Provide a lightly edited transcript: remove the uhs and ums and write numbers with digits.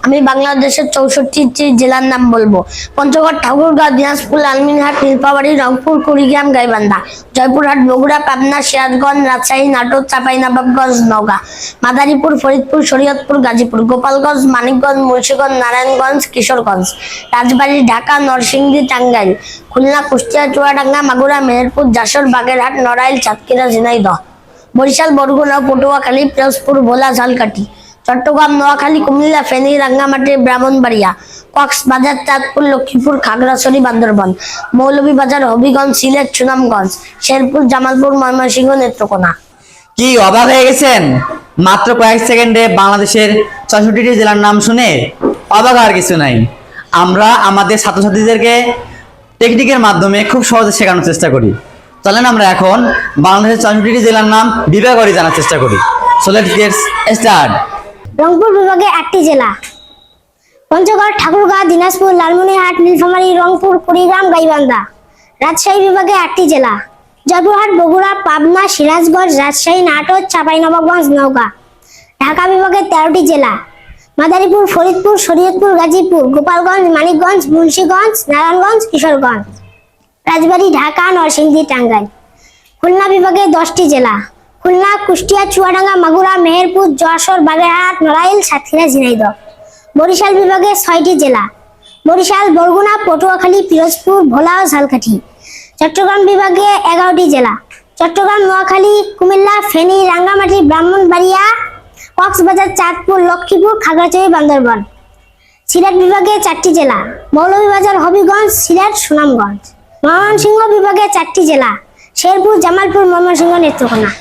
আমি বাংলাদেশের 64টি জেলার নাম বলবো। পঞ্চগড়, ঠাকুরগাঁও, দিনাজপুর, লালমিনহাট, নীলফামারী, রংপুর, কুড়িগ্রাম, গাইবান্ধা, জয়পুরহাট, বগুড়া, পাবনা, সিরাজগঞ্জ, রাজশাহী, নাটোর, চাঁপাইনবাবগঞ্জ, নওগাঁ, মাদারীপুর, ফরিদপুর, শরীয়তপুর, গাজীপুর, গোপালগঞ্জ, মানিকগঞ্জ, মুন্সিগঞ্জ, নারায়ণগঞ্জ, কিশোরগঞ্জ, রাজবাড়ী, ঢাকা, নরসিংদী, টাঙ্গাইল, খুলনা, কুষ্টিয়া, চুয়াডাঙ্গা, মাগুরা, মেহেরপুর, যশোর, বাগেরহাট, নড়াইল, সাতক্ষীরা, ঝিনাইদহ, বরিশাল, বরগুনা, পটুয়াখালী, পিরোজপুর, ভোলা, ঝালকাঠি, চট্টগ্রাম, নোয়াখালী, কুমিল্লা, ফেনী, রাঙ্গামাটি, ব্রাহ্মণবাড়িয়া, কক্সবাজার, চাঁদপুর, লক্ষ্মীপুর, খাগড়াছড়ি, বান্দরবান, মৌলভীবাজার, হবিগঞ্জ, সিলেট, সুনামগঞ্জ, শেরপুর, জামালপুর, ময়মনসিংহ, নেত্রকোনা। কি অবাক হয়ে গেছেন? মাত্র কয়েক সেকেন্ডে বাংলাদেশের 64টি জেলার নাম শুনে অবাক আর কিছু নাই। আমরা আমাদের ছাত্রছাত্রীদেরকে টেকনিকের মাধ্যমে খুব সহজে শেখানোর চেষ্টা করি। চলেন আমরা এখন বাংলাদেশের 64টি জেলার নাম বিভাগরে জানার চেষ্টা করি। So let's get start. Rangpur বিভাগে 8টি জেলা: পঞ্চগড়, ঠাকুরগাঁও, দিনাজপুর, লালমনিরহাট, নীলফামারী, রংপুর, কুড়িগ্রাম, গাইবান্ধা। রাজশাহী বিভাগে 8টি জেলা: জয়পুরহাট, বগুড়া, পাবনা, সিরাজগঞ্জ, রাজশাহী, নাটোর, চাঁপাইনবাবগঞ্জ, নওগাঁ। ঢাকা বিভাগে 13টি জেলা: মাদারীপুর, ফরিদপুর, শরীয়তপুর, গাজীপুর, গোপালগঞ্জ, মানিকগঞ্জ, মুন্সিগঞ্জ, নারায়ণগঞ্জ, কিশোরগঞ্জ, রাজবাড়ী, ঢাকা, নরসিংদী, টাঙ্গাইল। খুলনা বিভাগে 10টি জেলা: খুলনা, কুষ্টিয়া, চুয়াডাঙ্গা, মাগুরা, মেহেরপুর, যশোর, বাগেরহাট, নড়াইল, সাতক্ষীরা, ঝিনাইদহ। বরিশাল বিভাগে 6টি জেলা: বরিশাল, বরগুনা, পটুয়াখালী, পিরোজপুর, ভোলা ও ঝালকাঠি। চট্টগ্রাম বিভাগে 11টি জেলা: চট্টগ্রাম, নোয়াখালী, কুমিল্লা, ফেনী, রাঙ্গামাটি, ব্রাহ্মণবাড়িয়া, কক্সবাজার, চাঁদপুর, লক্ষ্মীপুর, খাগড়াছড়ি, বান্দরবান। সিলেট বিভাগে 4টি জেলা: মৌলভীবাজার, হবিগঞ্জ, সিলেট, সুনামগঞ্জ। ময়মনসিংহ বিভাগে 4টি জেলা: শেরপুর, জামালপুর, ময়মনসিংহ, নেত্রকোনা।